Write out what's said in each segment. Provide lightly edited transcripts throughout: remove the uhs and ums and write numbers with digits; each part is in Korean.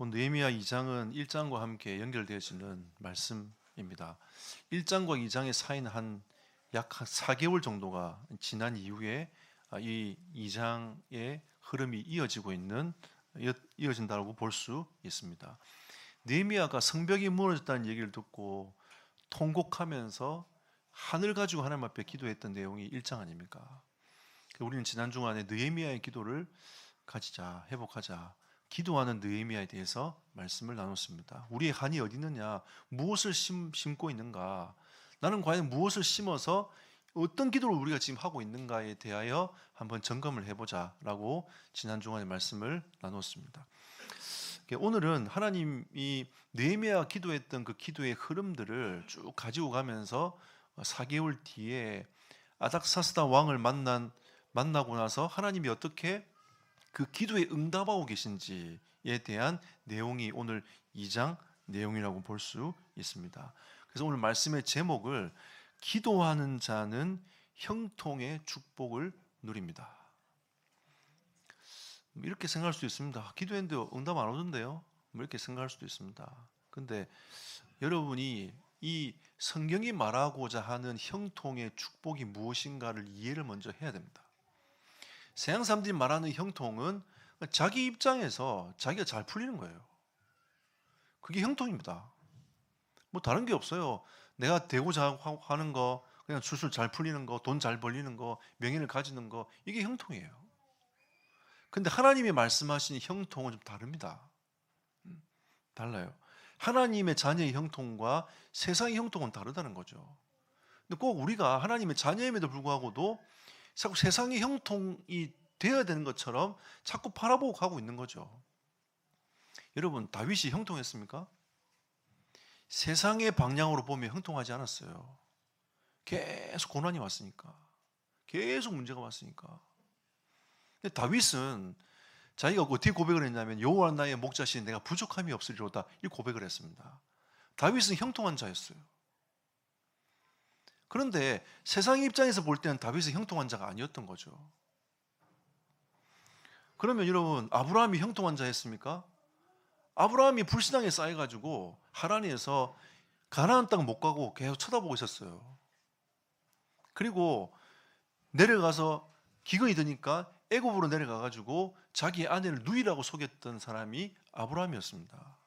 느헤미야 2장은 1장과 함께 연결되어지는 말씀입니다. 1장과 2장의 사이는 약 4개월 정도가 지난 이후에 이 2장의 흐름이 이어진다고 볼 수 있습니다. 느헤미야가 성벽이 무너졌다는 얘기를 듣고 통곡하면서 하늘 가지고 하나님 앞에 기도했던 내용이 1장 아닙니까? 우리는 지난 주간에 느헤미야의 기도를 가지자, 회복하자, 기도하는 느헤미야에 대해서 말씀을 나눴습니다. 우리의 한이 어디 있느냐, 무엇을 심고 있는가, 나는 과연 무엇을 심어서 어떤 기도를 우리가 지금 하고 있는가에 대하여 한번 점검을 해보자라고 지난 주간에 말씀을 나눴습니다. 오늘은 하나님이 느헤미야가 기도했던 그 기도의 흐름들을 쭉 가지고 가면서 4개월 뒤에 아닥사스다 왕을 만나고 나서 하나님이 어떻게 그 기도에 응답하고 계신지에 대한 내용이 오늘 2장 내용이라고 볼 수 있습니다. 그래서 오늘 말씀의 제목을 기도하는 자는 형통의 축복을 누립니다. 이렇게 생각할 수 있습니다. 기도했는데 응답 안 오던데요? 이렇게 생각할 수도 있습니다. 근데 여러분이 이 성경이 말하고자 하는 형통의 축복이 무엇인가를 이해를 먼저 해야 됩니다. 세상 사람들이 말하는 형통은 자기 입장에서 자기가 잘 풀리는 거예요. 그게 형통입니다. 뭐 다른 게 없어요. 내가 되고자 하는 거, 그냥 술술 잘 풀리는 거, 돈 잘 벌리는 거, 명예를 가지는 거, 이게 형통이에요. 근데 하나님이 말씀하신 형통은 좀 다릅니다. 달라요. 하나님의 자녀의 형통과 세상의 형통은 다르다는 거죠. 근데 꼭 우리가 하나님의 자녀임에도 불구하고도 자꾸 세상의 형통이 되어야 되는 것처럼 자꾸 바라보고 가고 있는 거죠. 여러분, 다윗이 형통했습니까? 세상의 방향으로 보면 형통하지 않았어요. 계속 고난이 왔으니까, 계속 문제가 왔으니까. 근데 다윗은 자기가 어떻게 고백을 했냐면 여호와 나의 목자시니 내가 부족함이 없으리로다, 이 고백을 했습니다. 다윗은 형통한 자였어요. 그런데 세상 입장에서 볼 때는 다윗은 형통한 자가 아니었던 거죠. 그러면 여러분, 아브라함이 형통한 자였습니까? 아브라함이 불신앙에 쌓여가지고 하란에서 가나안 땅 못 가고 계속 쳐다보고 있었어요. 그리고 내려가서 기근이 드니까 애굽으로 내려가가지고 자기 아내를 누이라고 속였던 사람이 아브라함이었습니다.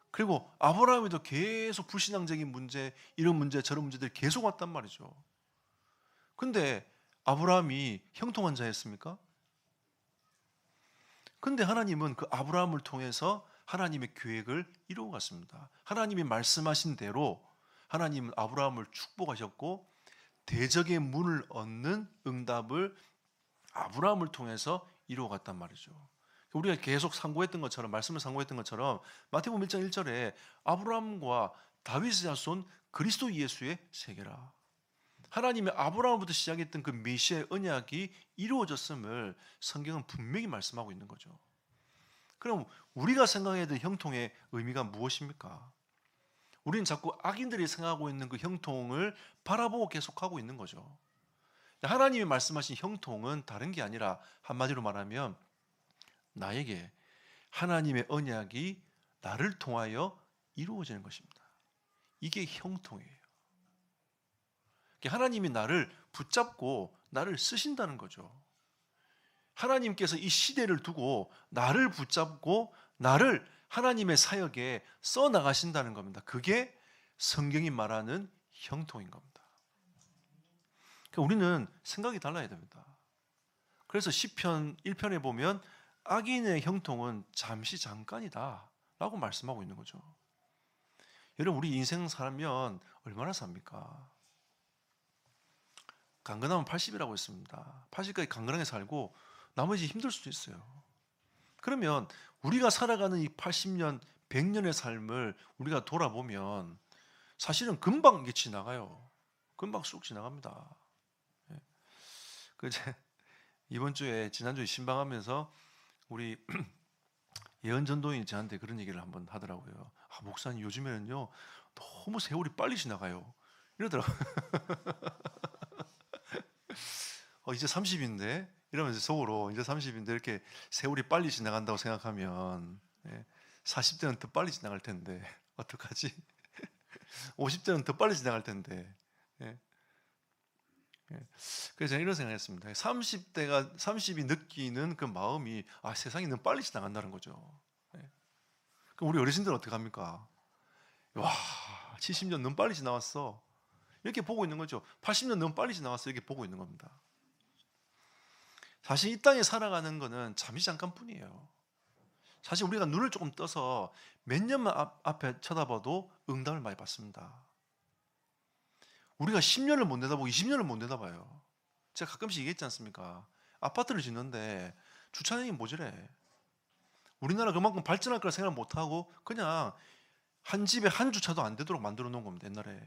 그리고 아브라함이도 계속 불신앙적인 문제, 이런 문제, 저런 문제들이 계속 왔단 말이죠. 근데 아브라함이 형통한 자였습니까? 근데 하나님은 그 아브라함을 통해서 하나님의 계획을 이루어 갔습니다. 하나님이 말씀하신 대로 하나님은 아브라함을 축복하셨고 대적의 문을 얻는 응답을 아브라함을 통해서 이루어 갔단 말이죠. 우리가 계속 상고했던 것처럼, 말씀을 상고했던 것처럼 마태복음 1장 1절에 아브라함과 다윗의 자손 그리스도 예수의 세계라. 하나님이 아브라함부터 시작했던 그 메시아의 언약이 이루어졌음을 성경은 분명히 말씀하고 있는 거죠. 그럼 우리가 생각해야 될 형통의 의미가 무엇입니까? 우리는 자꾸 악인들이 생각하고 있는 그 형통을 바라보고 계속하고 있는 거죠. 하나님이 말씀하신 형통은 다른 게 아니라 한마디로 말하면 나에게 하나님의 언약이 나를 통하여 이루어지는 것입니다. 이게 형통이에요. 하나님이 나를 붙잡고 나를 쓰신다는 거죠. 하나님께서 이 시대를 두고 나를 붙잡고 나를 하나님의 사역에 써 나가신다는 겁니다. 그게 성경이 말하는 형통인 겁니다. 우리는 생각이 달라야 됩니다. 그래서 시편 1편에 보면 악인의 형통은 잠시 잠깐이다 라고 말씀하고 있는 거죠. 여러분, 우리 인생 살면 얼마나 삽니까? 강건하면 80이라고 했습니다. 80까지 강건하게 살고 나머지 힘들 수도 있어요. 그러면 우리가 살아가는 이 80년, 100년의 삶을 우리가 돌아보면 사실은 금방 이게 지나가요. 금방 쑥 지나갑니다. 이번 주에, 지난주에 신방하면서 우리 예언 전도인이 저한테 그런 얘기를 한번 하더라고요. 목사님, 요즘에는요 너무 세월이 빨리 지나가요 이러더라고요. 이제 30인데 이러면서 속으로 이제 30인데 이렇게 세월이 빨리 지나간다고 생각하면 예. 40대는 더 빨리 지나갈 텐데 어떡하지? 50대는 더 빨리 지나갈 텐데. 예. 예. 그래서 저는 이런 생각했습니다. 30이 느끼는 그 마음이 세상이 너무 빨리 지나간다는 거죠. 예. 그럼 우리 어르신들은 어떻게 합니까? 와, 70년 너무 빨리 지나왔어. 이렇게 보고 있는 거죠. 80년 너무 빨리 지나왔어. 이렇게 보고 있는 겁니다. 사실 이 땅에 살아가는 거는 잠시 잠깐뿐이에요. 사실 우리가 눈을 조금 떠서 몇 년만 앞에 쳐다봐도 응답을 많이 받습니다. 우리가 10년을 못 내다보고 20년을 못 내다봐요. 제가 가끔씩 얘기했지 않습니까? 아파트를 짓는데 주차장이 모자래. 우리나라 그만큼 발전할 거라 생각을 못하고 그냥 한 집에 한 주차도 안 되도록 만들어 놓은 겁니다, 옛날에.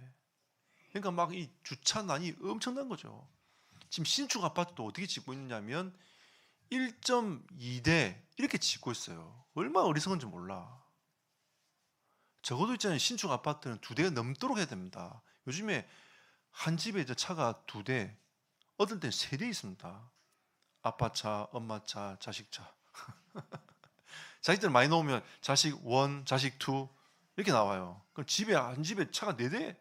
그러니까 막 이 주차난이 엄청난 거죠. 지금 신축 아파트도 어떻게 짓고 있느냐면 1.2대 이렇게 짓고 있어요. 얼마나 어리석은지 몰라. 적어도 있잖아요. 신축 아파트는 2대 넘도록 해야 됩니다. 요즘에 한 집에 이제 차가 2대, 어떨 땐 3대 있습니다. 아빠 차, 엄마 차, 자식 차. 자식들 많이 넣으면 자식 1, 자식 2 이렇게 나와요. 그럼 한 집에 차가 4대.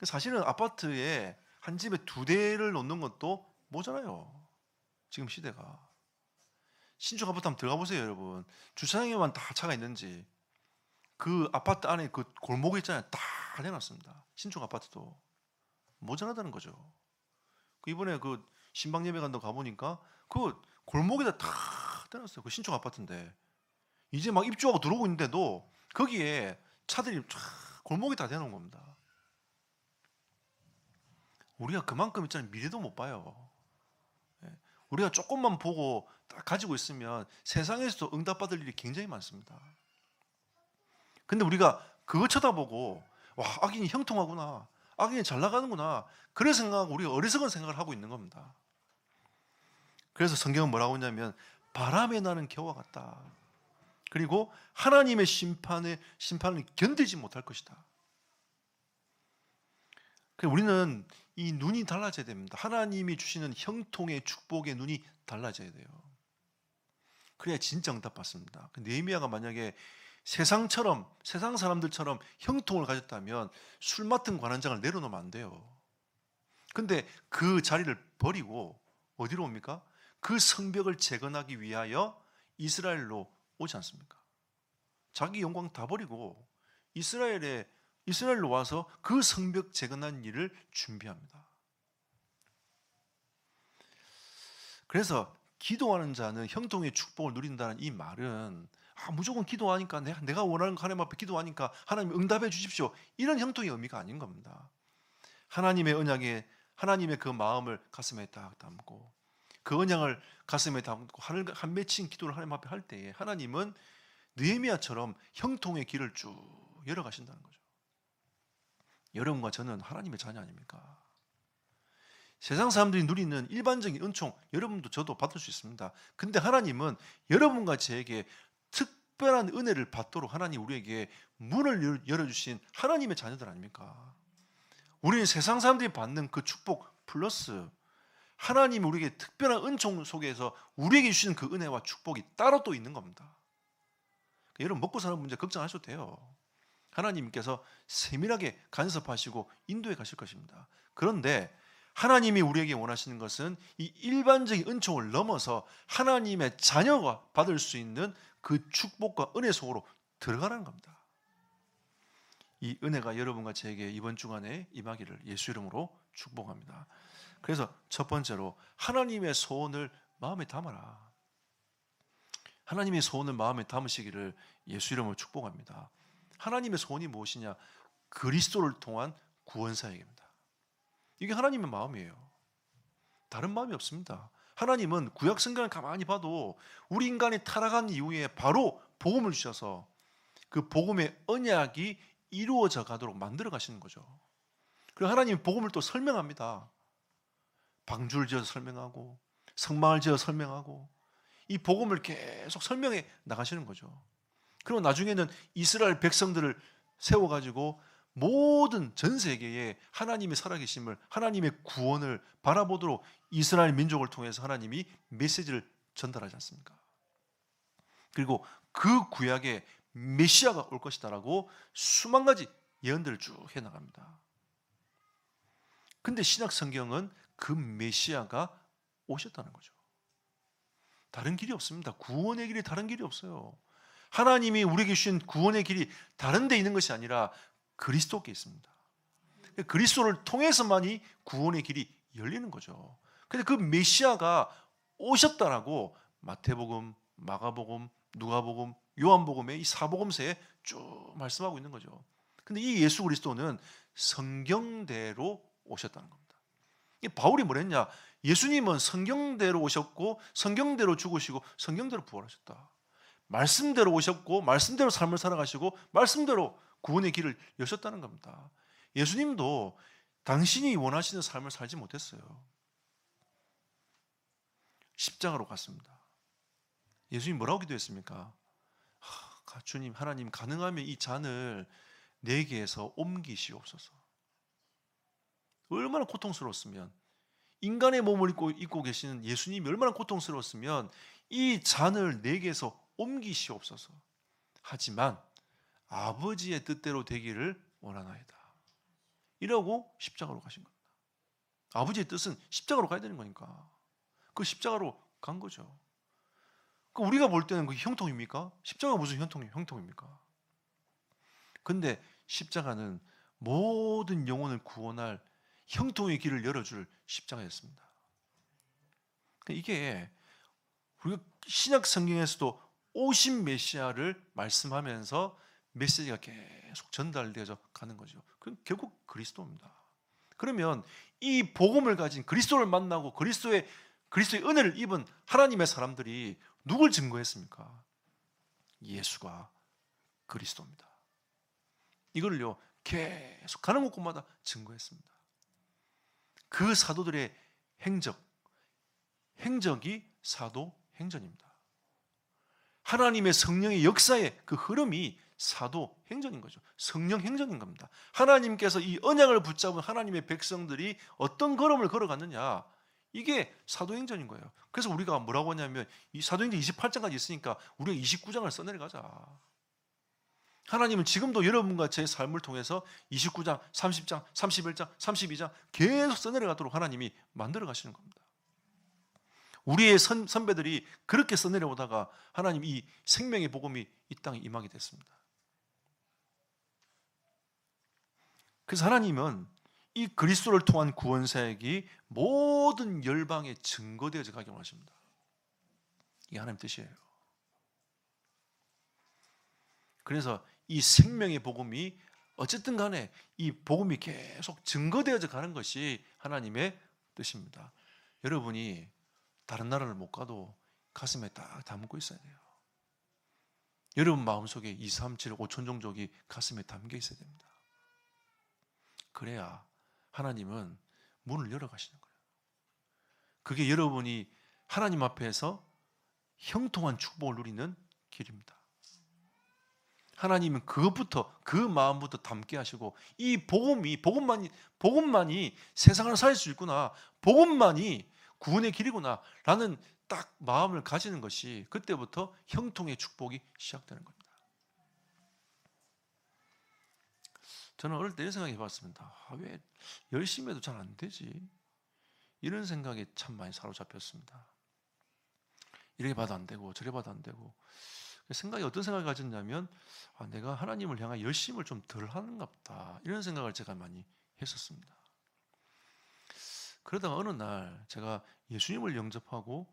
사실은 아파트에 한 집에 2대를 놓는 것도 모자라요. 지금 시대가. 신축 아파트 한번 들어가 보세요, 여러분. 주차장에만 다 차가 있는지. 그 아파트 안에 그 골목에 있잖아요. 다 해놨습니다. 신축 아파트도. 모자라다는 거죠. 이번에 그 신방 예배 간다고 가보니까 그 골목에다 다 떼놨어요. 그 신축 아파트인데. 이제 막 입주하고 들어오고 있는데도 거기에 차들이 쫙 골목에 다 대놓은 겁니다. 우리가 그만큼 있잖아요. 미래도 못 봐요. 우리가 조금만 보고 딱 가지고 있으면 세상에서도 응답받을 일이 굉장히 많습니다. 근데 우리가 그거 쳐다보고 와, 악인이 형통하구나, 악인이 잘 나가는구나, 그런 생각하고 우리가 어리석은 생각을 하고 있는 겁니다. 그래서 성경은 뭐라고 하냐면 바람에 나는 겨와 같다. 그리고 하나님의 심판을 견디지 못할 것이다. 우리는 이 눈이 달라져야 됩니다. 하나님이 주시는 형통의 축복의 눈이 달라져야 돼요. 그래야 진짜 응답받습니다. 느헤미야가 만약에 세상 사람들처럼 형통을 가졌다면 술 맡은 관원장을 내려놓으면 안 돼요. 근데 그 자리를 버리고 어디로 옵니까? 그 성벽을 재건하기 위하여 이스라엘로 오지 않습니까? 자기 영광 다 버리고 이스라엘로 와서 그 성벽 재건한 일을 준비합니다. 그래서 기도하는 자는 형통의 축복을 누린다는 이 말은 무조건 기도하니까 내가 원하는 거 하나님 앞에 기도하니까 하나님 응답해 주십시오, 이런 형통의 의미가 아닌 겁니다. 하나님의 언약에, 하나님의 그 마음을 가슴에 딱 담고 그 언약을 가슴에 담고 한 맺힌 기도를 하나님 앞에 할 때에 하나님은 느헤미야처럼 형통의 길을 쭉 열어가신다는 거죠. 여러분과 저는 하나님의 자녀 아닙니까? 세상 사람들이 누리는 일반적인 은총, 여러분도 저도 받을 수 있습니다. 근데 하나님은 여러분과 저에게 특별한 은혜를 받도록 하나님 우리에게 문을 열어주신 하나님의 자녀들 아닙니까? 우리는 세상 사람들이 받는 그 축복 플러스 하나님이 우리에게 특별한 은총 속에서 우리에게 주시는 그 은혜와 축복이 따로 또 있는 겁니다. 여러분 먹고 사는 문제 걱정하셔도 돼요. 하나님께서 세밀하게 간섭하시고 인도해 가실 것입니다. 그런데 하나님이 우리에게 원하시는 것은 이 일반적인 은총을 넘어서 하나님의 자녀가 받을 수 있는 그 축복과 은혜 속으로 들어가라는 겁니다. 이 은혜가 여러분과 저에게 이번 주간에 임하기를 예수 이름으로 축복합니다. 그래서 첫 번째로 하나님의 소원을 마음에 담아라. 하나님의 소원을 마음에 담으시기를 예수 이름으로 축복합니다. 하나님의 소원이 무엇이냐? 그리스도를 통한 구원 사역입니다. 이게 하나님의 마음이에요. 다른 마음이 없습니다. 하나님은 구약 성경을 가만히 봐도 우리 인간이 타락한 이후에 바로 복음을 주셔서 그 복음의 언약이 이루어져 가도록 만들어 가시는 거죠. 그리고 하나님이 복음을 또 설명합니다. 방주를 지어서 설명하고 성막을 지어서 설명하고 이 복음을 계속 설명해 나가시는 거죠. 그리고 나중에는 이스라엘 백성들을 세워가지고 모든 전 세계에 하나님의 살아계심을, 하나님의 구원을 바라보도록 이스라엘 민족을 통해서 하나님이 메시지를 전달하지 않습니까? 그리고 그 구약에 메시아가 올 것이다라고 수만 가지 예언들을 쭉 해나갑니다. 근데 신약 성경은 그 메시아가 오셨다는 거죠. 다른 길이 없습니다. 구원의 길이 다른 길이 없어요. 하나님이 우리에게 주신 구원의 길이 다른 데 있는 것이 아니라 그리스도께 있습니다. 그리스도를 통해서만이 구원의 길이 열리는 거죠. 근데 그 메시아가 오셨다라고 마태복음, 마가복음, 누가복음, 요한복음의 이 사복음서에 쭉 말씀하고 있는 거죠. 근데 이 예수 그리스도는 성경대로 오셨다는 겁니다. 이 바울이 뭐랬냐? 예수님은 성경대로 오셨고 성경대로 죽으시고 성경대로 부활하셨다. 말씀대로 오셨고 말씀대로 삶을 살아가시고 말씀대로 구원의 길을 여셨다는 겁니다. 예수님도 당신이 원하시는 삶을 살지 못했어요. 십자가로 갔습니다. 예수님 뭐라고 기도했습니까? 주님, 하나님 가능하면 이 잔을 내게에서 옮기시옵소서. 얼마나 고통스러웠으면, 인간의 몸을 입고 계시는 예수님이 얼마나 고통스러웠으면 이 잔을 내게에서 옮기시옵소서. 하지만 아버지의 뜻대로 되기를 원하나이다. 이러고 십자가로 가신 겁니다. 아버지의 뜻은 십자가로 가야 되는 거니까 그 십자가로 간 거죠. 우리가 볼 때는 그게 형통입니까? 십자가가 무슨 형통입니까? 근데 십자가는 모든 영혼을 구원할 형통의 길을 열어줄 십자가였습니다. 이게 우리가 신약 성경에서도 오신 메시아를 말씀하면서 메시지가 계속 전달되어져 가는 거죠. 그럼 결국 그리스도입니다. 그러면 이 복음을 가진 그리스도를 만나고 그리스도의 은혜를 입은 하나님의 사람들이 누굴 증거했습니까? 예수가 그리스도입니다. 이걸요 계속 가는 곳마다 증거했습니다. 그 사도들의 행적이 사도행전입니다. 하나님의 성령의 역사의 그 흐름이 사도행전인 거죠. 성령행전인 겁니다. 하나님께서 이 언약을 붙잡은 하나님의 백성들이 어떤 걸음을 걸어갔느냐, 이게 사도행전인 거예요. 그래서 우리가 뭐라고 하냐면 이 사도행전 28장까지 있으니까 우리가 29장을 써내려가자. 하나님은 지금도 여러분과 제 삶을 통해서 29장, 30장, 31장, 32장 계속 써내려가도록 하나님이 만들어 가시는 겁니다. 우리의 선배들이 그렇게 써내려오다가 하나님 이 생명의 복음이 이 땅에 임하게 됐습니다. 그래서 하나님은 이 그리스도를 통한 구원 사역이 모든 열방에 증거되어져 가게 원하십니다. 이게 하나님 뜻이에요. 그래서 이 생명의 복음이 어쨌든 간에 이 복음이 계속 증거되어져 가는 것이 하나님의 뜻입니다. 여러분이 다른 나라를 못 가도 가슴에 딱 담고 있어야 돼요. 여러분 마음속에 2, 3, 7, 5천 종족이 가슴에 담겨 있어야 됩니다. 그래야 하나님은 문을 열어가시는 거예요. 그게 여러분이 하나님 앞에서 형통한 축복을 누리는 길입니다. 하나님은 그 마음부터 담게 하시고 이 복음만이 세상을 살릴 수 있구나, 복음만이 구원의 길이구나 라는 딱 마음을 가지는 것이 그때부터 형통의 축복이 시작되는 겁니다. 저는 어릴 때 이런 생각을 해봤습니다. 왜 열심히 해도 잘 안 되지? 이런 생각에 참 많이 사로잡혔습니다. 이렇게 봐도 안 되고 저래 봐도 안 되고, 어떤 생각을 가졌냐면 내가 하나님을 향한 열심을 좀 덜 하는가 보다, 이런 생각을 제가 많이 했었습니다. 그러다가 어느 날 제가 예수님을 영접하고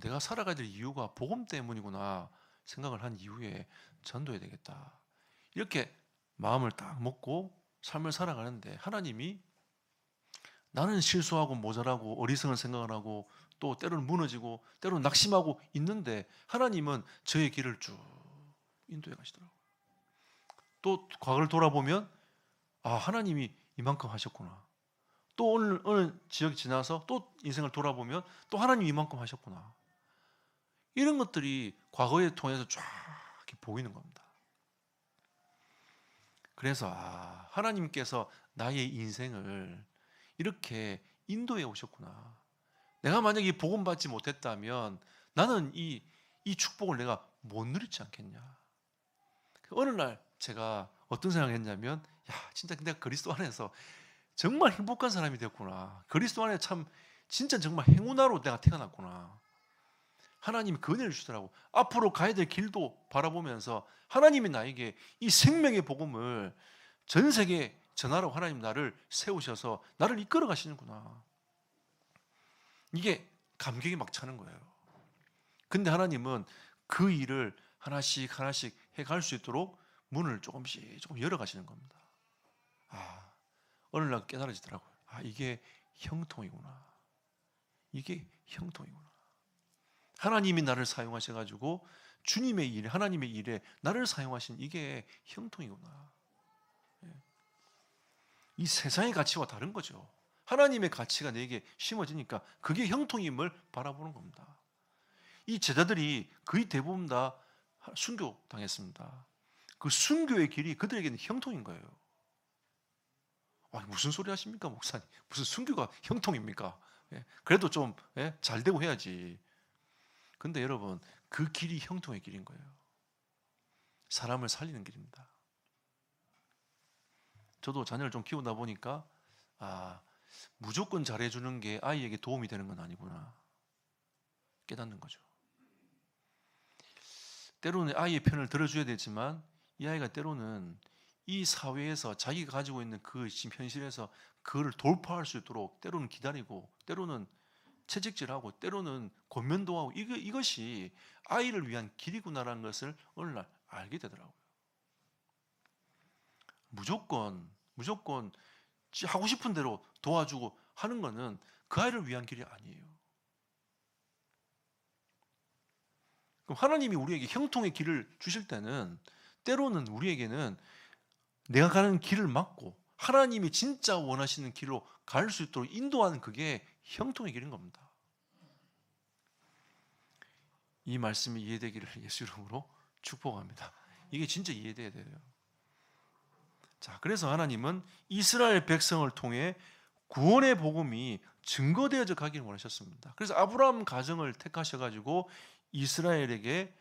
내가 살아가야 될 이유가 복음 때문이구나 생각을 한 이후에 전도해야 되겠다, 이렇게 마음을 딱 먹고 삶을 살아가는데 하나님이, 나는 실수하고 모자라고 어리석은 생각을 하고 또 때로는 무너지고 때로는 낙심하고 있는데 하나님은 저의 길을 쭉 인도해 가시더라고요. 또 과거를 돌아보면 하나님이 이만큼 하셨구나. 또 어느 지역이 지나서 또 인생을 돌아보면 또 하나님이 이만큼 하셨구나. 이런 것들이 과거에 통해서 쫙 이렇게 보이는 겁니다. 그래서 하나님께서 나의 인생을 이렇게 인도해 오셨구나. 내가 만약에 복음 받지 못했다면 나는 이 이 축복을 내가 못 누리지 않겠냐. 어느 날 제가 어떤 생각을 했냐면, 야, 진짜 내가 그리스도 안에서 정말 행복한 사람이 됐구나. 그리스도 안에 참 진짜 정말 행운아로 내가 태어났구나. 하나님이 그 은혜를 주더라고. 앞으로 가야 될 길도 바라보면서 하나님이 나에게 이 생명의 복음을 전 세계에 전하라고 하나님 나를 세우셔서 나를 이끌어 가시는구나. 이게 감격이 막 차는 거예요. 근데 하나님은 그 일을 하나씩 하나씩 해갈 수 있도록 문을 조금씩 조금 열어 가시는 겁니다. 아, 어느 날 깨달아지더라고요. 아, 이게 형통이구나. 이게 형통이구나. 하나님이 나를 사용하셔가지고 주님의 일에, 하나님의 일에 나를 사용하신 이게 형통이구나. 이 세상의 가치와 다른 거죠. 하나님의 가치가 내게 심어지니까 그게 형통임을 바라보는 겁니다. 이 제자들이 거의 대부분 다 순교 당했습니다. 그 순교의 길이 그들에게는 형통인 거예요. 무슨 소리 하십니까, 목사님? 무슨 순교가 형통입니까? 그래도 좀 잘 되고 해야지. 근데 여러분, 그 길이 형통의 길인 거예요. 사람을 살리는 길입니다. 저도 자녀를 좀 키우다 보니까 무조건 잘해주는 게 아이에게 도움이 되는 건 아니구나 깨닫는 거죠. 때로는 아이의 편을 들어줘야 되지만 이 아이가 때로는 이 사회에서 자기가 가지고 있는 그 지금 현실에서 그거를 돌파할 수 있도록 때로는 기다리고, 때로는 채찍질하고, 때로는 권면도하고, 이것이 아이를 위한 길이구나라는 것을 어느 날 알게 되더라고요. 무조건 하고 싶은 대로 도와주고 하는 것은 그 아이를 위한 길이 아니에요. 그럼 하나님이 우리에게 형통의 길을 주실 때는 때로는 우리에게는 내가 가는 길을 막고 하나님이 진짜 원하시는 길로 갈 수 있도록 인도하는 그게 형통의 길인 겁니다. 이 말씀이 이해되기를 예수 이름으로 축복합니다. 이게 진짜 이해돼야 돼요. 자, 그래서 하나님은 이스라엘 백성을 통해 구원의 복음이 증거되어져 가기를 원하셨습니다. 그래서 아브라함 가정을 택하셔가지고 이스라엘을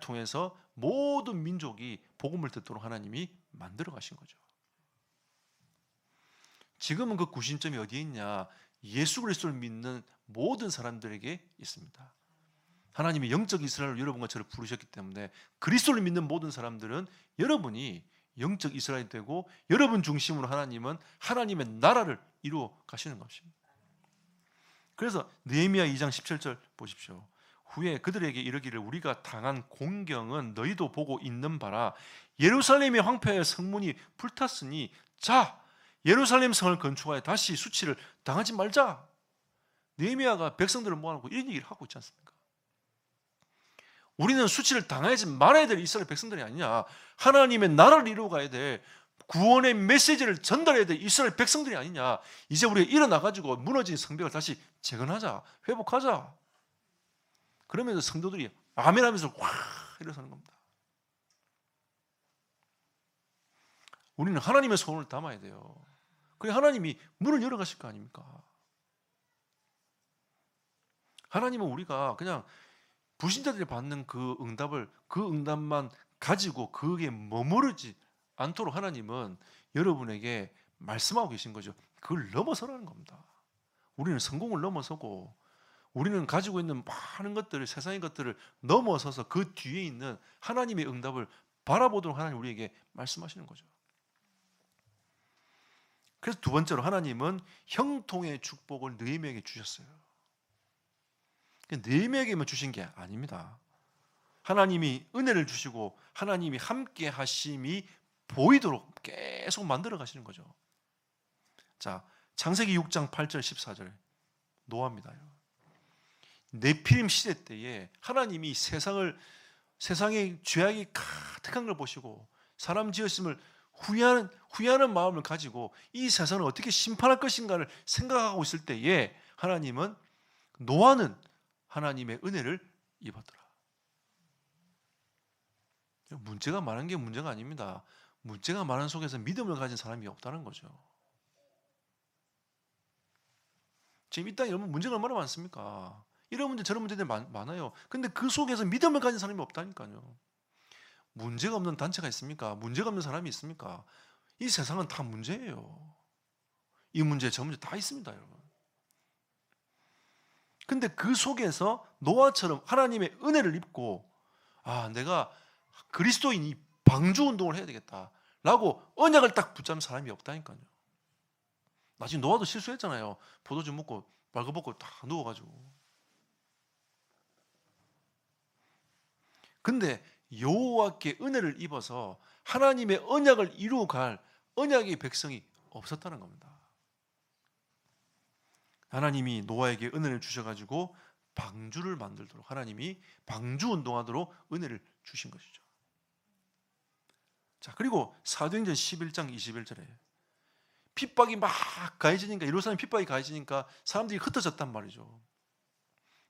통해서 모든 민족이 복음을 듣도록 하나님이 만들어 가신 거죠. 지금은 그 구심점이 어디에 있냐? 예수 그리스도를 믿는 모든 사람들에게 있습니다. 하나님이 영적 이스라엘로 여러분과 저를 부르셨기 때문에 그리스도를 믿는 모든 사람들은 여러분이 영적 이스라엘이 되고 여러분 중심으로 하나님은 하나님의 나라를 이루어 가시는 것입니다. 그래서 느헤미야 2장 17절 보십시오. 후에 그들에게 이르기를 우리가 당한 공경은 너희도 보고 있는 바라. 예루살렘의 황폐하여 성문이 불탔으니 자 예루살렘 성을 건축하여 다시 수치를 당하지 말자. 느헤미야가 백성들을 모아놓고 이런 얘기를 하고 있지 않습니까? 우리는 수치를 당하지 말아야 될 이스라엘 백성들이 아니냐. 하나님의 나라를 이루어 가야 될 구원의 메시지를 전달해야 될 이스라엘 백성들이 아니냐. 이제 우리가 일어나가지고 무너진 성벽을 다시 재건하자. 회복하자. 그러면서 성도들이 아멘하면서 확 일어서는 겁니다. 우리는 하나님의 소원을 담아야 돼요. 그래 하나님이 문을 열어가실 거 아닙니까? 하나님은 우리가 그냥 불신자들이 받는 그 응답만 가지고 그게 머무르지 않도록 하나님은 여러분에게 말씀하고 계신 거죠. 그걸 넘어서라는 겁니다. 우리는 성공을 넘어서고 우리는 가지고 있는 많은 것들을, 세상의 것들을 넘어서서 그 뒤에 있는 하나님의 응답을 바라보도록 하나님 우리에게 말씀하시는 거죠. 그래서 두 번째로 하나님은 형통의 축복을 느헤미야에게 주셨어요. 느헤미야에게만 주신 게 아닙니다. 하나님이 은혜를 주시고 하나님이 함께 하심이 보이도록 계속 만들어 가시는 거죠. 자, 창세기 6장 8절 14절 노아입니다. 네피림 시대 때에 하나님이 세상에 죄악이 가득한 걸 보시고 사람 지었음을 후회하는 마음을 가지고 이 세상을 어떻게 심판할 것인가를 생각하고 있을 때에 하나님은 노아는 하나님의 은혜를 입었더라. 문제가 많은 게 문제가 아닙니다. 문제가 많은 속에서 믿음을 가진 사람이 없다는 거죠. 지금 이 땅에 여러분 문제가 얼마나 많습니까? 이런 문제 저런 문제들이 많아요. 근데 그 속에서 믿음을 가진 사람이 없다니까요. 문제가 없는 단체가 있습니까? 문제가 없는 사람이 있습니까? 이 세상은 다 문제예요. 이 문제 저 문제 다 있습니다, 여러분. 근데 그 속에서 노아처럼 하나님의 은혜를 입고 내가 그리스도인이 방주 운동을 해야 되겠다라고 언약을 딱 붙잡는 사람이 없다니까요. 나중에 노아도 실수했잖아요. 포도주 먹고 말고벗고 다 누워가지고. 근데 여호와께 은혜를 입어서 하나님의 언약을 이루어갈 언약의 백성이 없었다는 겁니다. 하나님이 노아에게 은혜를 주셔가지고 방주를 만들도록, 하나님이 방주 운동하도록 은혜를 주신 것이죠. 자, 그리고 사도행전 11장 21절에 핍박이 막 가해지니까, 예루살렘 핍박이 가해지니까 사람들이 흩어졌단 말이죠.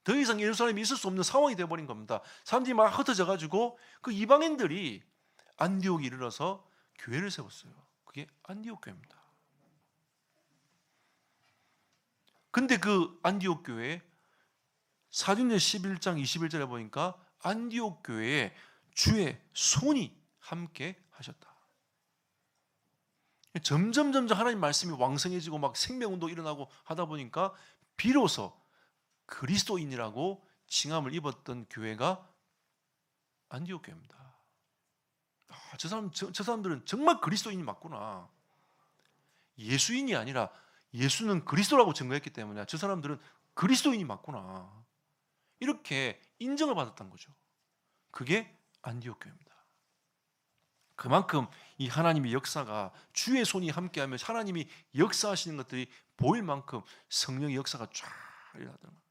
더 이상 예루살렘에 있을 수 없는 상황이 되어버린 겁니다. 사람들이 막 흩어져가지고 그 이방인들이 안디옥에 이르러서 교회를 세웠어요. 그게 안디옥 교회입니다. 근데 그 안디옥 교회에 사도행전 11장 21절에 보니까 안디옥 교회에 주의 손이 함께 하셨다. 점점 하나님 말씀이 왕성해지고 막 생명운동 일어나고 하다 보니까 비로소 그리스도인이라고 칭함을 입었던 교회가 안디옥 교회입니다. 저 사람들은 정말 그리스도인이 맞구나. 예수인이 아니라 예수는 그리스도라고 증거했기 때문에 저 사람들은 그리스도인이 맞구나. 이렇게 인정을 받았던 거죠. 그게 안디옥 교회입니다. 그만큼 이 하나님의 역사가 주의 손이 함께하며 하나님이 역사하시는 것들이 보일 만큼 성령의 역사가 쫙 일어나더라는 겁니다.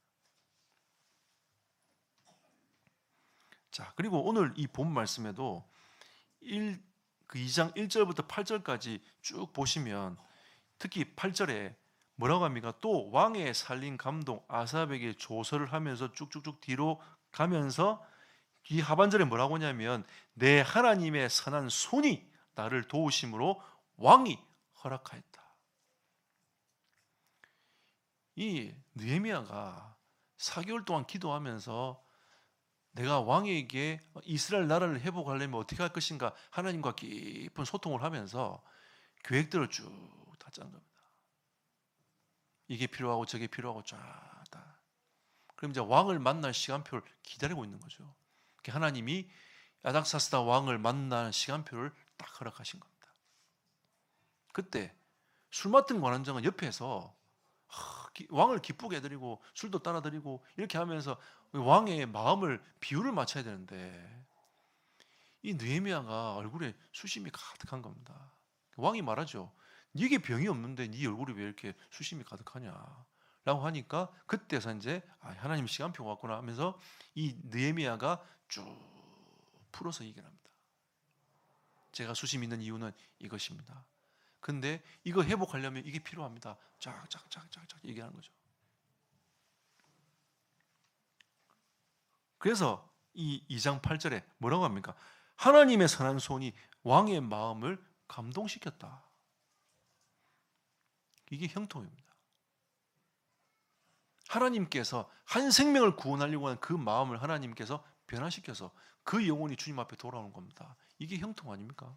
자, 그리고 오늘 이 본 말씀에도 2장 1절부터 8절까지 쭉 보시면 특히 8절에 뭐라고 합니까? 또 왕의 살린 감독 아삽에게 조서를 하면서 쭉쭉쭉 뒤로 가면서 이 하반절에 뭐라고 하냐면 내 하나님의 선한 손이 나를 도우심으로 왕이 허락하였다. 이 느헤미야가 4개월 동안 기도하면서 내가 왕에게 이스라엘 나라를 회복하려면 어떻게 할 것인가 하나님과 깊은 소통을 하면서 계획들을 쭉 다 짠 겁니다. 이게 필요하고 저게 필요하고 쫙 다. 그럼 이제 왕을 만날 시간표를 기다리고 있는 거죠. 하나님이 야닥사스다 왕을 만나는 시간표를 딱 허락하신 겁니다. 그때 술 맡은 관원장은 옆에서 왕을 기쁘게 해드리고 술도 따라드리고 이렇게 하면서 왕의 마음을 비율을 맞춰야 되는데 이 느헤미야가 얼굴에 수심이 가득한 겁니다. 왕이 말하죠. 네게 병이 없는데 네 얼굴이 왜 이렇게 수심이 가득하냐 라고 하니까 그때서 이제 하나님 시간표가 왔구나 하면서 이 느헤미야가 쭉 풀어서 얘기를 합니다. 제가 수심 있는 이유는 이것입니다. 근데 이거 회복하려면 이게 필요합니다. 쫙쫙쫙쫙쫙 얘기하는 거죠. 그래서 이 2장 8절에 뭐라고 합니까? 하나님의 선한 손이 왕의 마음을 감동시켰다. 이게 형통입니다. 하나님께서 한 생명을 구원하려고 하는 그 마음을 하나님께서 변화시켜서 그 영혼이 주님 앞에 돌아오는 겁니다. 이게 형통 아닙니까?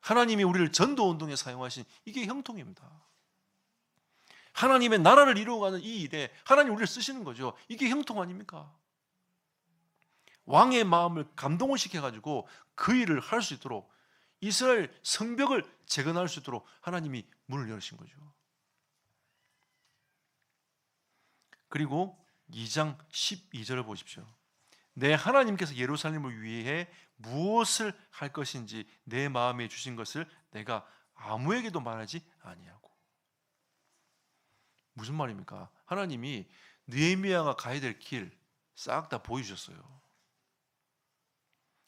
하나님이 우리를 전도운동에 사용하신 이게 형통입니다. 하나님의 나라를 이루어가는 이 일에 하나님 우리를 쓰시는 거죠. 이게 형통 아닙니까? 왕의 마음을 감동을 시켜가지고 그 일을 할 수 있도록 이스라엘 성벽을 재건할 수 있도록 하나님이 문을 열으신 거죠. 그리고 2장 12절을 보십시오. 내 하나님께서 예루살렘을 위해 무엇을 할 것인지 내 마음에 주신 것을 내가 아무에게도 말하지 아니하고. 무슨 말입니까? 하나님이 느헤미야가 가야 될 길 싹 다 보여주셨어요.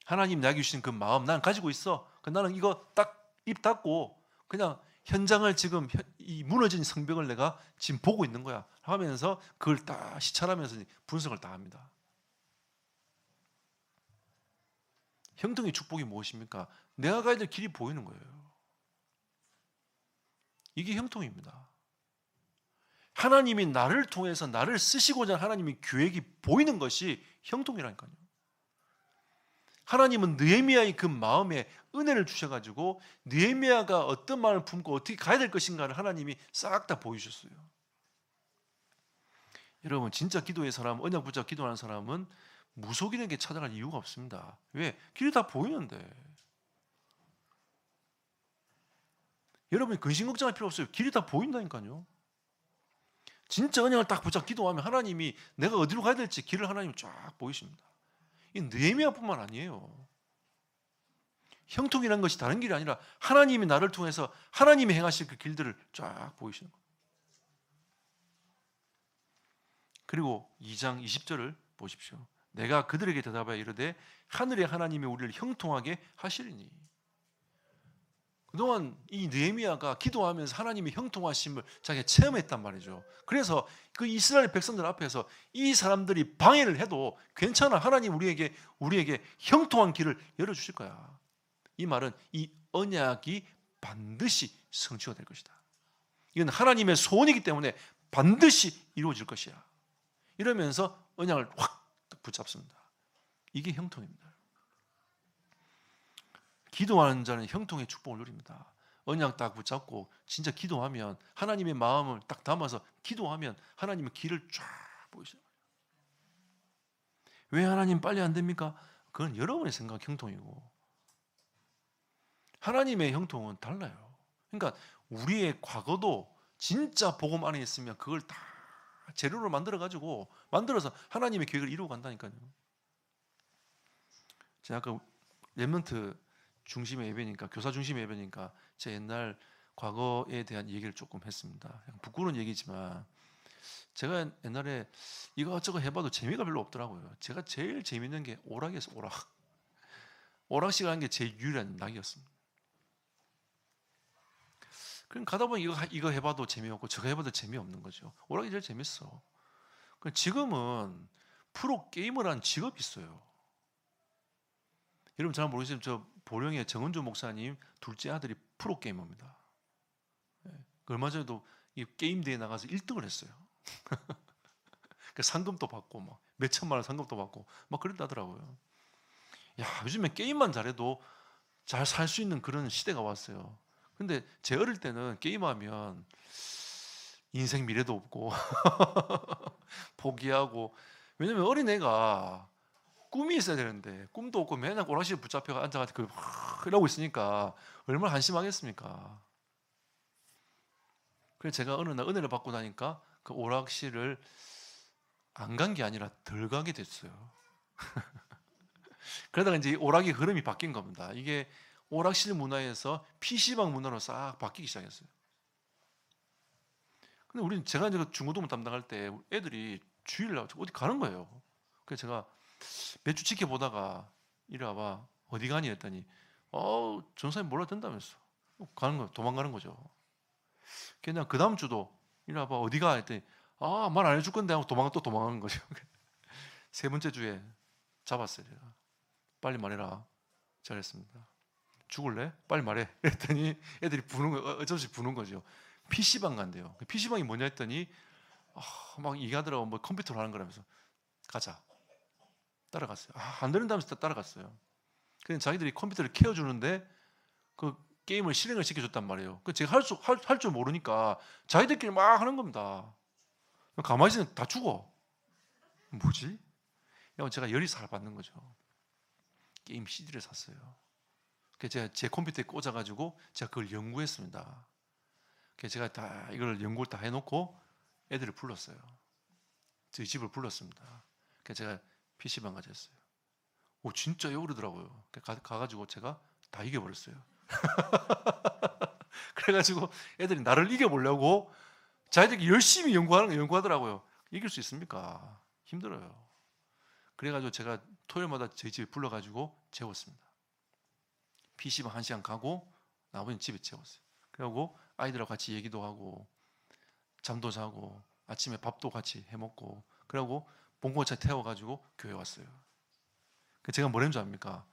하나님 나에게 주신 그 마음 난 가지고 있어. 나는 이거 딱 입 닫고 그냥 현장을 지금 이 무너진 성벽을 내가 지금 보고 있는 거야 하면서 그걸 딱 시찰하면서 분석을 다 합니다. 형통의 축복이 무엇입니까? 내가 가야 될 길이 보이는 거예요. 이게 형통입니다. 하나님이 나를 통해서 나를 쓰시고자 하는 하나님의 계획이 보이는 것이 형통이라니까요. 하나님은 느헤미야의 그 마음에 은혜를 주셔가지고 느헤미야가 어떤 마음을 품고 어떻게 가야 될 것인가를 하나님이 싹 다 보여주셨어요. 여러분 진짜 기도의 사람, 언약 붙잡고 기도하는 사람은 무속인에게 찾아갈 이유가 없습니다. 왜? 길이 다 보이는데. 여러분이 근심 걱정할 필요 없어요. 길이 다 보인다니까요. 진짜 언약을 딱 붙잡고 기도하면 하나님이 내가 어디로 가야 될지 길을 하나님이 쫙 보이십니다. 이 느헤미야뿐만 아니에요. 형통이라는 것이 다른 길이 아니라 하나님이 나를 통해서 하나님이 행하실 그 길들을 쫙 보이시는 거예요. 그리고 2장 20절을 보십시오. 내가 그들에게 대답하여 이르되 하늘의 하나님이 우리를 형통하게 하시리니. 그동안 이 느헤미야가 기도하면서 하나님의 형통하심을 자기가 체험했단 말이죠. 그래서 그 이스라엘 백성들 앞에서 이 사람들이 방해를 해도 괜찮아. 하나님 우리에게 형통한 길을 열어주실 거야. 이 말은 이 언약이 반드시 성취가 될 것이다. 이건 하나님의 소원이기 때문에 반드시 이루어질 것이야. 이러면서 언약을 확 붙잡습니다. 이게 형통입니다. 기도하는 자는 형통의 축복을 누립니다. 언약 딱 붙잡고 진짜 기도하면 하나님의 마음을 딱 담아서 기도하면 하나님의 길을 쫙 보이셔요. 왜 하나님 빨리 안 됩니까? 그건 여러분의 생각 형통이고 하나님의 형통은 달라요. 그러니까 우리의 과거도 진짜 복음 안에 있으면 그걸 다 재료로 만들어서 하나님의 계획을 이루어 간다니까요. 제가 아까 렘넌트 중심의 예배니까, 교사 중심의 예배니까 제 옛날 과거에 대한 얘기를 조금 했습니다. 부끄러운 얘기지만 제가 옛날에 이것저것 해봐도 재미가 별로 없더라고요. 제가 제일 재밌는 게 오락이었어요. 오락 시간 게 제일 유일한 낙이었습니다. 그럼 가다 보니 이거 해봐도 재미없고 저거 해봐도 재미없는 거죠. 오락이 제일 재밌어. 지금은 프로 게이머라는 직업이 있어요. 여러분 잘 모르시지만 저 보령의 정은주 목사님 둘째 아들이 프로 게이머입니다. 얼마 전에도 이 게임 대회에 나가서 1등을 했어요. 상금도 받고 막 몇천만 원 상금도 받고 막 그랬다더라고요. 야, 요즘에 게임만 잘해도 잘 살 수 있는 그런 시대가 왔어요. 근데 제 어릴 때는 게임하면 인생 미래도 없고 포기하고, 왜냐면 어린애가 꿈이 있어야 되는데 꿈도 없고 맨날 오락실에 붙잡혀 앉아가지고 이러고 있으니까 얼마나 한심하겠습니까? 그래서 제가 어느 날 은혜를 받고 나니까 그 오락실을 안 간 게 아니라 덜 가게 됐어요. 그러다가 이제 오락의 흐름이 바뀐 겁니다. 이게 오락실 문화에서 PC방 문화로 싹 바뀌기 시작했어요. 근데 제가 이제 중고등부 담당할 때 애들이 주일날 어디 가는 거예요. 그래서 제가 몇 주 지켜보다가 이리 와봐, 어디 가니 했더니 전사님 몰라 된다면서 가는 거, 도망가는 거죠. 그냥 그 다음 주도 이리 와봐 어디 가 했더니 말 안 해줄 건데 하고 도망가는 거죠. 세 번째 주에 잡았어요. 제가 빨리 말해라. 잘했습니다. 죽을래? 빨리 말해. 했더니 애들이 부는 거, 어쩔 수 없이 부는 거죠. PC방 간대요. PC방이 뭐냐 했더니 막 얘기하더라고. 뭐 컴퓨터로 하는 거라면서. 가자. 따라갔어요. 안 된다면서 따라갔어요. 그냥 자기들이 컴퓨터를 케어주는데 그 게임을 실행을 시켜줬단 말이에요. 제가 할 줄 모르니까 자기들끼리 막 하는 겁니다. 가만히 있으면 다 죽어. 뭐지? 제가 열이 살 받는 거죠. 게임 CD를 샀어요. 그래서 제가 제 컴퓨터에 꽂아가지고 제가 그걸 연구했습니다. 그래서 제가 다 이걸 연구를 다 해놓고 애들을 불렀어요. 저희 집을 불렀습니다. 그래서 제가 PC방 가졌어요. 진짜요? 그러더라고요. 가가지고 제가 다 이겨버렸어요. 그래가지고 애들이 나를 이겨보려고 자기들이 열심히 연구하더라고요. 이길 수 있습니까? 힘들어요. 그래가지고 제가 토요일마다 저희 집에 불러가지고 재웠습니다. PC방 1시간 가고 나머지는 집에 재웠어요. 그리고 아이들하고 같이 얘기도 하고 잠도 자고 아침에 밥도 같이 해먹고, 그리고 봉고차 태워가지고 교회 왔어요. 제가 뭐라는 줄 압니까?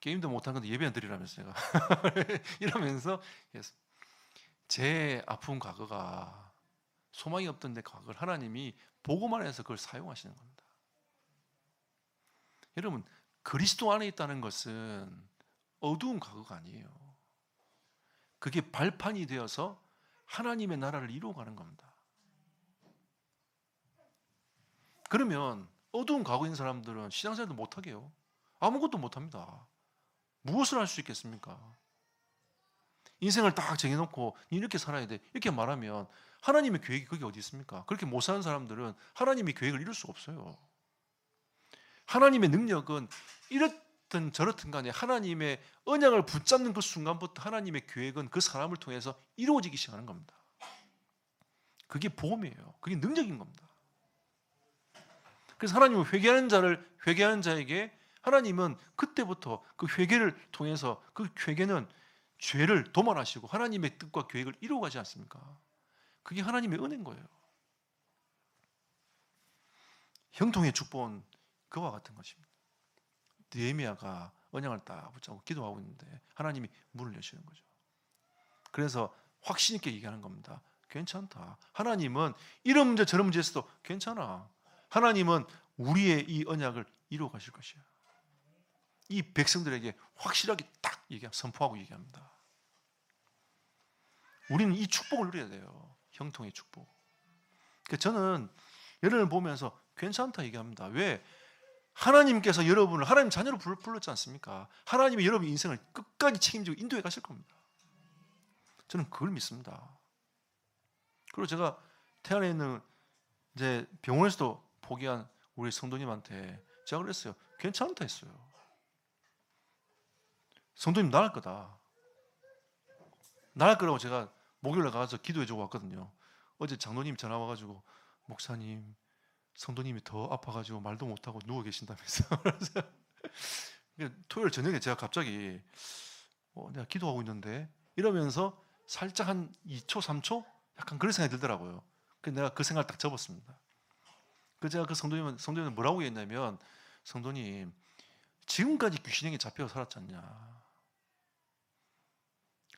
게임도 못하는 건데 예배 안 드리라면서 제가 이러면서 제 아픈 과거가 소망이 없던 내 과거를 하나님이 복음 안에서 그걸 사용하시는 겁니다. 여러분, 그리스도 안에 있다는 것은 어두운 과거가 아니에요. 그게 발판이 되어서 하나님의 나라를 이루어가는 겁니다. 그러면 어두운 과거인 사람들은 신앙생활도 못하게요. 아무것도 못합니다. 무엇을 할 수 있겠습니까? 인생을 딱 정해놓고 이렇게 살아야 돼 이렇게 말하면 하나님의 계획이 거기 어디 있습니까? 그렇게 못 사는 사람들은 하나님의 계획을 이룰 수가 없어요. 하나님의 능력은 이렇든 저렇든 간에 하나님의 언약을 붙잡는 그 순간부터 하나님의 계획은 그 사람을 통해서 이루어지기 시작하는 겁니다. 그게 보험이에요. 그게 능력인 겁니다. 그래서 하나님은 회개하는 자에게 하나님은 그때부터 그 회개를 통해서 그 회개는 죄를 도말하시고 하나님의 뜻과 계획을 이루어가지 않습니까? 그게 하나님의 은혜인 거예요. 형통의 축복은 그와 같은 것입니다. 느헤미야가 언약을 딱 붙잡고 기도하고 있는데 하나님이 문을 여시는 거죠. 그래서 확신 있게 얘기하는 겁니다. 괜찮다. 하나님은 이런 문제 저런 문제에서도 괜찮아. 하나님은 우리의 이 언약을 이루어 가실 것이야. 이 백성들에게 확실하게 딱 선포하고 얘기합니다. 우리는 이 축복을 누려야 돼요. 형통의 축복. 그러니까 저는 여러분을 보면서 괜찮다 얘기합니다. 왜? 하나님께서 여러분을 하나님 자녀로 불렀지 않습니까? 하나님이 여러분 인생을 끝까지 책임지고 인도해 가실 겁니다. 저는 그걸 믿습니다. 그리고 제가 태안에 있는 이제 병원에서도 포기한 우리 성도님한테 제가 그랬어요. 괜찮다 했어요. 성도님 나을 거다. 나을 거라고 제가 목요일에 가서 기도해주고 왔거든요. 어제 장로님 전화 와가지고 목사님 성도님이 더 아파가지고 말도 못하고 누워 계신다면서. 토요일 저녁에 제가 갑자기 내가 기도하고 있는데 이러면서 살짝 한 2초 3초 약간 그런 생각이 들더라고요. 그래서 내가 그 생각을 딱 접었습니다. 그래서 제가 그 성도님은 뭐라고 했냐면 성도님 지금까지 귀신에게 잡혀 살았지 않냐.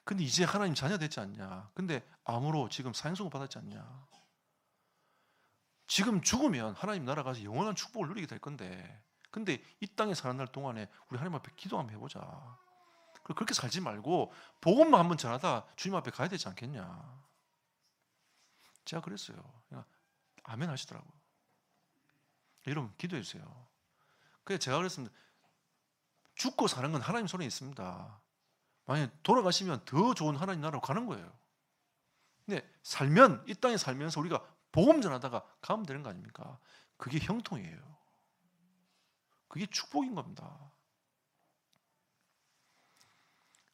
근데 이제 하나님 자녀 됐지 않냐. 근데 암으로 지금 사형선고 받았지 않냐. 지금 죽으면 하나님 나라 가서 영원한 축복을 누리게 될 건데 근데 이 땅에 사는 날 동안에 우리 하나님 앞에 기도 한번 해보자. 그렇게 살지 말고 복음만 한번 전하다 주님 앞에 가야 되지 않겠냐. 제가 그랬어요. 아멘 하시더라고요. 여러분 기도해 주세요. 그래서 제가 그랬습니다. 죽고 사는 건 하나님 손에 있습니다. 만약에 돌아가시면 더 좋은 하나님 나라로 가는 거예요. 근데 살면 이 땅에 살면서 우리가 복음 전하다가 가면 되는 거 아닙니까? 그게 형통이에요. 그게 축복인 겁니다.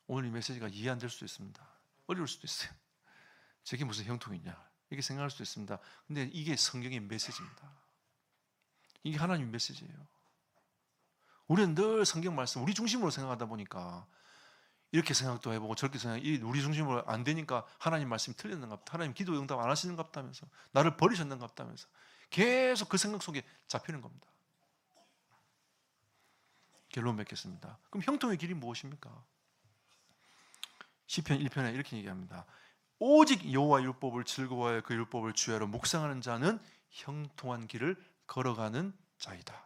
오늘 이 메시지가 이해 안 될 수도 있습니다. 어려울 수도 있어요. 저게 무슨 형통이냐 이렇게 생각할 수도 있습니다. 근데 이게 성경의 메시지입니다. 이게 하나님의 메시지예요. 우리는 늘 성경 말씀 우리 중심으로 생각하다 보니까 이렇게 생각도 해보고 저렇게 우리 중심으로 안 되니까 하나님 말씀이 틀렸는가 보다. 하나님 기도 응답 안 하시는가 보다면서 나를 버리셨는가 보다면서 계속 그 생각 속에 잡히는 겁니다. 결론 맺겠습니다. 그럼 형통의 길이 무엇입니까? 시편 1편에 이렇게 얘기합니다. 오직 여호와 율법을 즐거워하여 그 율법을 주야로 묵상하는 자는 형통한 길을 걸어가는 자이다.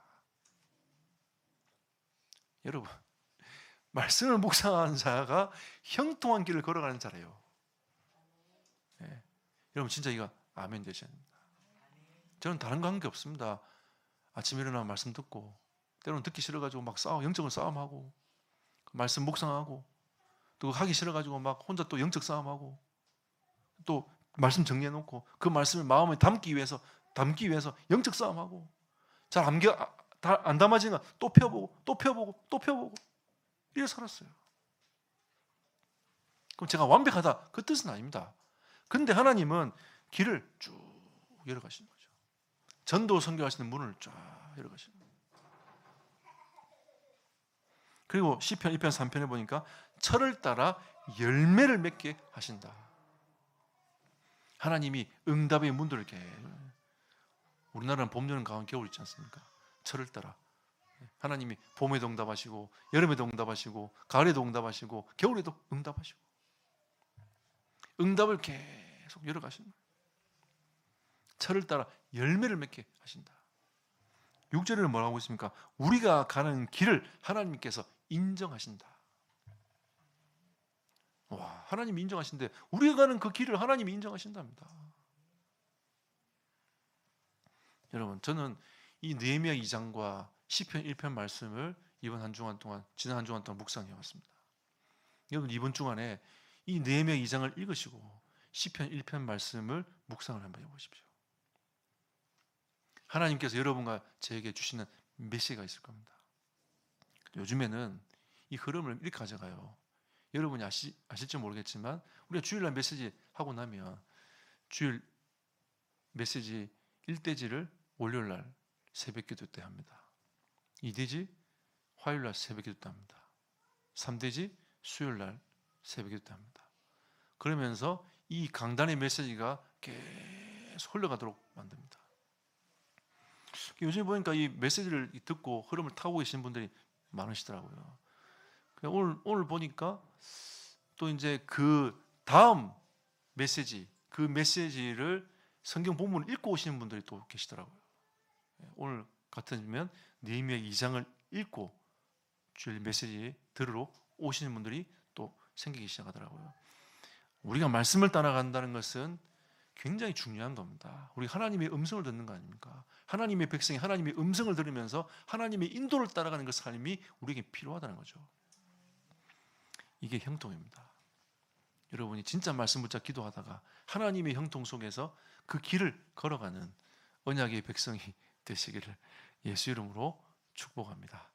여러분 말씀을 묵상하는 자가 형통한 길을 걸어가는 자래요. 네. 여러분 진짜 이거 아멘 되셔야 됩니다. 저는 다른 관계 없습니다. 아침에 일어나면 말씀 듣고 때로는 듣기 싫어가지고 막 영적인 싸움하고 말씀 묵상하고 또 하기 싫어가지고 막 혼자 또 영적 싸움하고 또 말씀 정리해놓고 그 말씀을 마음에 담기 위해서 영적 싸움하고 잘 안 담아지면 또 펴보고 이렇게 살았어요. 그럼 제가 완벽하다 그 뜻은 아닙니다. 근데 하나님은 길을 쭉 열어가시는 거죠. 전도 선교하시는 문을 쫙 열어가시는 거예요. 그리고 시편 1편 3편에 보니까 철을 따라 열매를 맺게 하신다. 하나님이 응답의 문들을 이렇게 우리나라는 봄, 여름, 가을, 겨울 있지 않습니까? 철을 따라 하나님이 봄에도 응답하시고 여름에도 응답하시고 가을에도 응답하시고 겨울에도 응답하시고 응답을 계속 열어가시는 거예요. 철을 따라 열매를 맺게 하신다. 6절에는 뭐라고 있습니까? 우리가 가는 길을 하나님께서 인정하신다. 와, 하나님이 인정하신데 우리가 가는 그 길을 하나님이 인정하신답니다. 여러분, 저는 이 느헤미야 2장과 시편 1편 말씀을 이번 한 주간 동안, 지난 한 주간 동안 묵상해 왔습니다. 여러분, 이번 주간에 이 느헤미야 2장을 읽으시고 시편 1편 말씀을 묵상을 한번 해보십시오. 하나님께서 여러분과 저에게 주시는 메시지가 있을 겁니다. 요즘에는 이 흐름을 이렇게 가져가요. 여러분이 아실지 모르겠지만 우리가 주일날 메시지 하고 나면 주일 메시지 1대지를 월요일날 새벽기도 때 합니다. 2대지 화요일날 새벽기도 때 합니다. 3대지 수요일날 새벽기도 때 합니다. 그러면서 이 강단의 메시지가 계속 흘러가도록 만듭니다. 요즘에 보니까 이 메시지를 듣고 흐름을 타고 계신 분들이 많으시더라고요. 오늘 보니까 또 이제 그 다음 메시지, 그 메시지를 성경 본문을 읽고 오시는 분들이 또 계시더라고요. 오늘 같으면 느헤미야 2장을 읽고 주일 메시지 들으러 오시는 분들이 또 생기기 시작하더라고요. 우리가 말씀을 따라간다는 것은 굉장히 중요한 겁니다. 우리 하나님의 음성을 듣는 거 아닙니까? 하나님의 백성이 하나님의 음성을 들으면서 하나님의 인도를 따라가는 그 삶이 우리에게 필요하다는 거죠. 이게 형통입니다. 여러분이 진짜 말씀 붙잡 기도하다가 하나님의 형통 속에서 그 길을 걸어가는 언약의 백성이 되시기를 예수 이름으로 축복합니다.